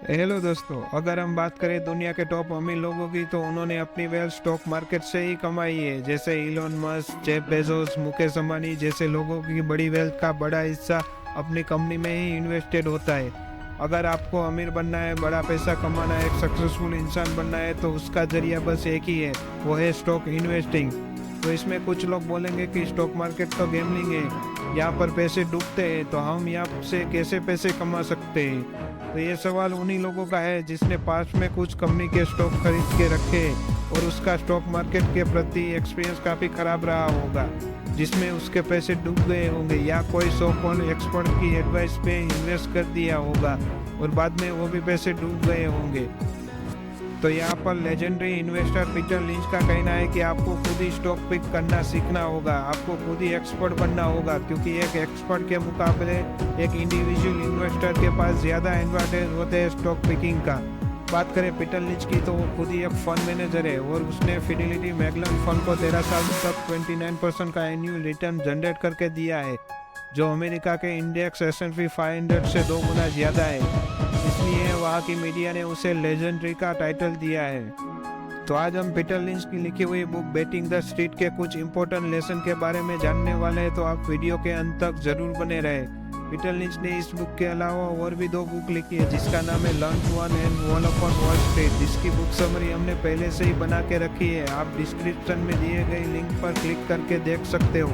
Hello दोस्तों, अगर हम बात करें दुनिया के टॉप अमीर लोगों की तो उन्होंने अपनी वेल्थ स्टॉक मार्केट से ही कमाई है। जैसे Elon Musk, Jeff Bezos, Mukesh Ambani जैसे लोगों की बड़ी वेल्थ का बड़ा हिस्सा अपनी कंपनी में ही इन्वेस्टेड होता है। अगर आपको अमीर बनना है, बड़ा पैसा कमाना है, एक सक्सेसफुल इंसान बनना है तो उसका जरिया बस एक ही है, वो है स्टॉक इन्वेस्टिंग। तो इसमें कुछ लोग बोलेंगे कि स्टॉक मार्केट तो गैम्बलिंग है, यहाँ पर पैसे डूबते हैं, तो हम यहाँ से कैसे पैसे कमा सकते हैं। तो ये सवाल उन्हीं लोगों का है जिसने पास्ट में कुछ कंपनी के स्टॉक खरीद के रखे और उसका स्टॉक मार्केट के प्रति एक्सपीरियंस काफ़ी खराब रहा होगा, जिसमें उसके पैसे डूब गए होंगे या कोई सो कॉल्ड एक्सपर्ट की एडवाइस पे इन्वेस्ट कर दिया होगा और बाद में वो भी पैसे डूब गए होंगे। तो यहाँ पर लेजेंडरी इन्वेस्टर पीटर लिंच का कहना है कि आपको खुद ही स्टॉक पिक करना सीखना होगा, आपको खुद ही एक्सपर्ट बनना होगा, क्योंकि एक एक्सपर्ट के मुकाबले एक इंडिविजुअल इन्वेस्टर के पास ज़्यादा एडवांटेज होते हैं स्टॉक पिकिंग का। बात करें पीटर लिंच की तो वो खुद ही एक फंड मैनेजर है और उसने फिडेलिटी मैगलन फंड को 13 साल तक 29% का एनुअल रिटर्न जनरेट करके दिया है, जो अमेरिका के इंडेक्स S&P 500 से 2 गुना ज़्यादा है। इसलिए वहाँ की मीडिया ने उसे लेजेंडरी का टाइटल दिया है। तो आज हम पीटर लिंच की लिखी हुई बुक बेटिंग द स्ट्रीट के कुछ इंपॉर्टेंट लेसन के बारे में जानने वाले हैं, तो आप वीडियो के अंत तक जरूर बने रहे। पीटर लिंच ने इस बुक के अलावा और भी 2 बुक लिखी है जिसका नाम है learn to earn and wall upon Wall Street, जिसकी बुक समरी हमने पहले से ही बना के रखी है, आप डिस्क्रिप्शन में दिए गए लिंक पर क्लिक करके देख सकते हो।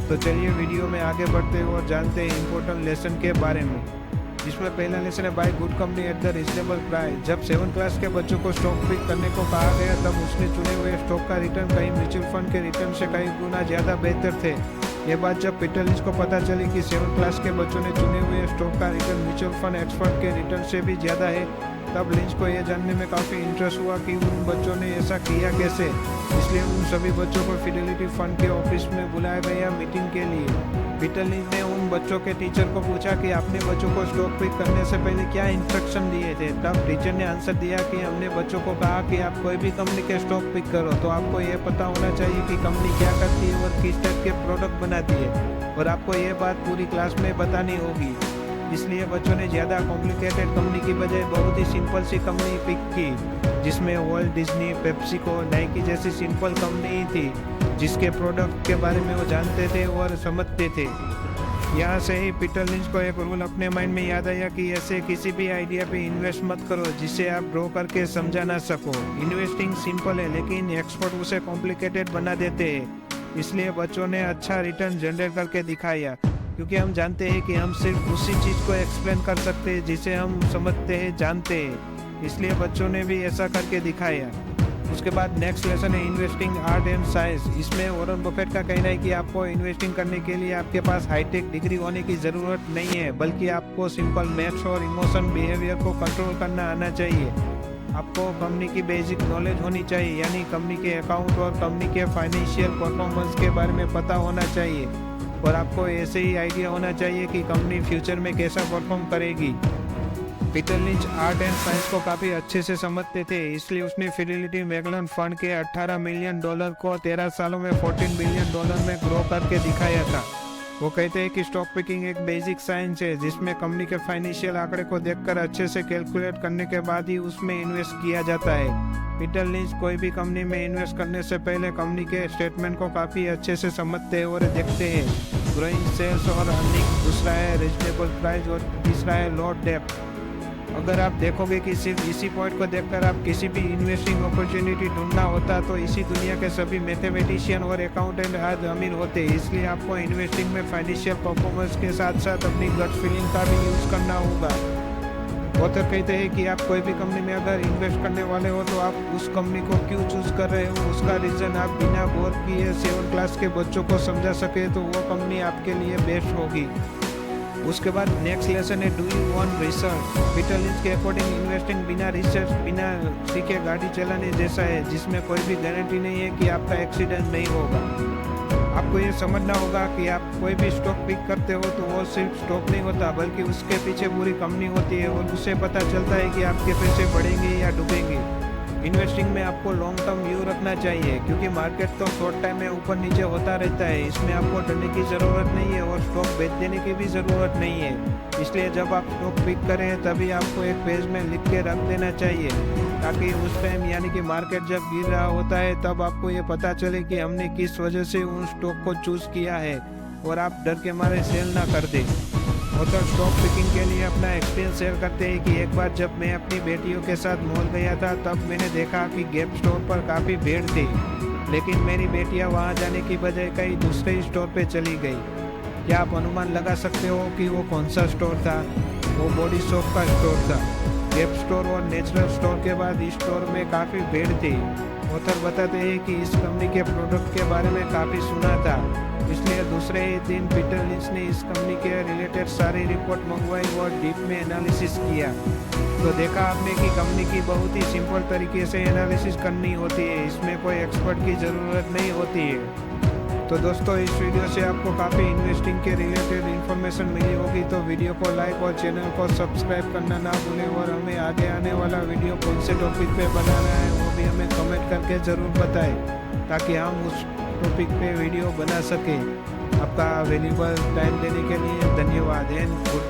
तो चलिए वीडियो में आगे बढ़ते हो और जानते हैं इंपॉर्टेंट लेसन के बारे में, जिसमें पहला लेसन है buy good company at the reasonable price. जब 7th क्लास के बच्चों को स्टॉक पिक करने को कहा गया तब उसने चुने हुए स्टॉक का रिटर्न कई म्यूचुअल फंड के रिटर्न से कई गुना ज़्यादा बेहतर थे। ये बात जब पीटर लिंच को पता चली कि 7th क्लास के बच्चों ने चुने हुए स्टॉक का रिटर्न म्यूचुअल फंड एक्सपर्ट के रिटर्न से भी ज़्यादा है, तब लिंच को यह जानने में काफ़ी इंटरेस्ट हुआ कि उन बच्चों ने ऐसा किया कैसे। इसलिए उन सभी बच्चों को फिडेलिटी फंड के ऑफिस में बुलाया गया मीटिंग के लिए। पीटर लिंच ने उन बच्चों के टीचर को पूछा कि आपने बच्चों को स्टॉक पिक करने से पहले क्या इंस्ट्रक्शन दिए थे। तब टीचर ने आंसर दिया कि हमने बच्चों को कहा कि आप कोई भी कंपनी के स्टॉक पिक करो तो आपको ये पता होना चाहिए कि कंपनी क्या करती है और किस टाइप के प्रोडक्ट बनाती है, और आपको ये बात पूरी क्लास में बतानी होगी। इसलिए बच्चों ने ज़्यादा कॉम्प्लिकेटेड कंपनी की बजाय बहुत ही सिंपल सी कंपनी पिक की, जिसमें वर्ल्ट डिज्नी, पेप्सिको, नाइकी जैसी सिंपल कंपनी थी जिसके प्रोडक्ट के बारे में वो जानते थे और समझते थे। यहाँ से ही पीटर लिंच को एक रूल अपने माइंड में याद आया कि ऐसे किसी भी आइडिया पे इन्वेस्ट मत करो जिसे आप ड्रॉ करके समझा ना सको। इन्वेस्टिंग सिंपल है लेकिन एक्सपर्ट उसे कॉम्प्लिकेटेड बना देते हैं। इसलिए बच्चों ने अच्छा रिटर्न जनरेट करके दिखाया, क्योंकि हम जानते हैं कि हम सिर्फ उसी चीज़ को एक्सप्लेन कर सकते हैं जिसे हम समझते हैं, जानते हैं। इसलिए बच्चों ने भी ऐसा करके दिखाया। उसके बाद नेक्स्ट लेसन है इन्वेस्टिंग आर्ट एंड साइंस। इसमें वॉरेन बफेट का कहना है कि आपको इन्वेस्टिंग करने के लिए आपके पास हाईटेक डिग्री होने की ज़रूरत नहीं है, बल्कि आपको सिंपल मैथ्स और इमोशन बिहेवियर को कंट्रोल करना आना चाहिए। आपको कंपनी की बेसिक नॉलेज होनी चाहिए, यानी कंपनी के अकाउंट और कंपनी के फाइनेंशियल परफॉर्मेंस के बारे में पता होना चाहिए, और आपको ऐसे ही आइडिया होना चाहिए कि कंपनी फ्यूचर में कैसा परफॉर्म करेगी। Peter lynch art and science को काफ़ी अच्छे से समझते थे, इसलिए उसने फिडेलिटी मैगलन फंड के $18 मिलियन को 13 सालों में $14 बिलियन में ग्रो करके दिखाया था। वो कहते हैं कि स्टॉक पिकिंग एक बेसिक साइंस है जिसमें कंपनी के फाइनेंशियल आंकड़े को देखकर अच्छे से कैलकुलेट करने के बाद ही उसमें इन्वेस्ट किया जाता है। पीटर लिंच कोई भी कंपनी में इन्वेस्ट करने से पहले कंपनी के स्टेटमेंट को काफ़ी अच्छे से समझते हैं और देखते हैं। ग्रोइंग सेल्स और अर्निंग, दूसरा है रीजनेबल प्राइस और तीसरा है लो डेप्थ। अगर आप देखोगे कि सिर्फ इसी पॉइंट को देखकर आप किसी भी इन्वेस्टिंग अपॉर्चुनिटी ढूंढना होता तो इसी दुनिया के सभी मैथमेटिशियन और अकाउंटेंट आज अमीर होते। इसलिए आपको इन्वेस्टिंग में फाइनेंशियल परफॉर्मेंस के साथ साथ अपनी गट फीलिंग का भी यूज़ करना होगा। ऑथर कहते हैं कि आप कोई भी कंपनी में अगर इन्वेस्ट करने वाले हो तो आप उस कंपनी को क्यों चूज़ कर रहे हो, उसका रीज़न आप बिना बोर किए 7th क्लास के बच्चों को समझा सके तो वो कंपनी आपके लिए बेस्ट होगी। उसके बाद नेक्स्ट लेसन है do you want research. Peter lynch के अकॉर्डिंग इन्वेस्टिंग बिना रिसर्च, बिना सीखे गाड़ी चलाने जैसा है, जिसमें कोई भी गारंटी नहीं है कि आपका एक्सीडेंट नहीं होगा। आपको ये समझना होगा कि आप कोई भी स्टॉक पिक करते हो तो वो सिर्फ स्टॉक नहीं होता, बल्कि उसके पीछे पूरी कंपनी होती है और उससे पता चलता है कि आपके पैसे बढ़ेंगे या डूबेंगे। इन्वेस्टिंग में आपको लॉन्ग टर्म व्यू रखना चाहिए, क्योंकि मार्केट तो शॉर्ट टाइम में ऊपर नीचे होता रहता है। इसमें आपको डरने की ज़रूरत नहीं है और स्टॉक बेच देने की भी ज़रूरत नहीं है। इसलिए जब आप स्टॉक पिक करें तभी आपको एक पेज में लिख के रख देना चाहिए, ताकि उस टाइम यानी कि मार्केट जब गिर रहा होता है तब आपको ये पता चले कि हमने किस वजह से उन स्टॉक को चूज़ किया है और आप डर के मारे सेल ना कर दें। ऑथर स्टॉक पिकिंग के लिए अपना एक्सपीरियंस शेयर करते हैं कि एक बार जब मैं अपनी बेटियों के साथ मॉल गया था तब मैंने देखा कि गैप स्टोर पर काफ़ी भीड़ थी, लेकिन मेरी बेटियां वहां जाने की बजाय कहीं दूसरे स्टोर पे चली गई। क्या आप अनुमान लगा सकते हो कि वो कौन सा स्टोर था? वो बॉडी शॉप का स्टोर था। गैप स्टोर और नेचुरल स्टोर के बाद इस स्टोर में काफ़ी भीड़ थी। ऑथर बताते हैं कि इस कंपनी के प्रोडक्ट के बारे में काफ़ी सुना था, इसलिए दूसरे ही दिन पीटर लिंच ने इस कंपनी के रिलेटेड सारी रिपोर्ट मंगवाई और डीप में एनालिसिस किया। तो देखा आपने कि कंपनी की बहुत ही सिंपल तरीके से एनालिसिस करनी होती है, इसमें कोई एक्सपर्ट की ज़रूरत नहीं होती है। तो दोस्तों, इस वीडियो से आपको काफ़ी इन्वेस्टिंग के रिलेटेड इन्फॉर्मेशन मिली होगी, तो वीडियो को लाइक और चैनल को सब्सक्राइब करना ना भूलें और हमें आगे आने वाला वीडियो कौन से टॉपिक पे बनाना है वो भी हमें कमेंट करके ज़रूर बताएं, ताकि हम उस टॉपिक पे वीडियो बना सकें। आपका वैल्यूएबल टाइम देने के लिए धन्यवाद एंड गुड।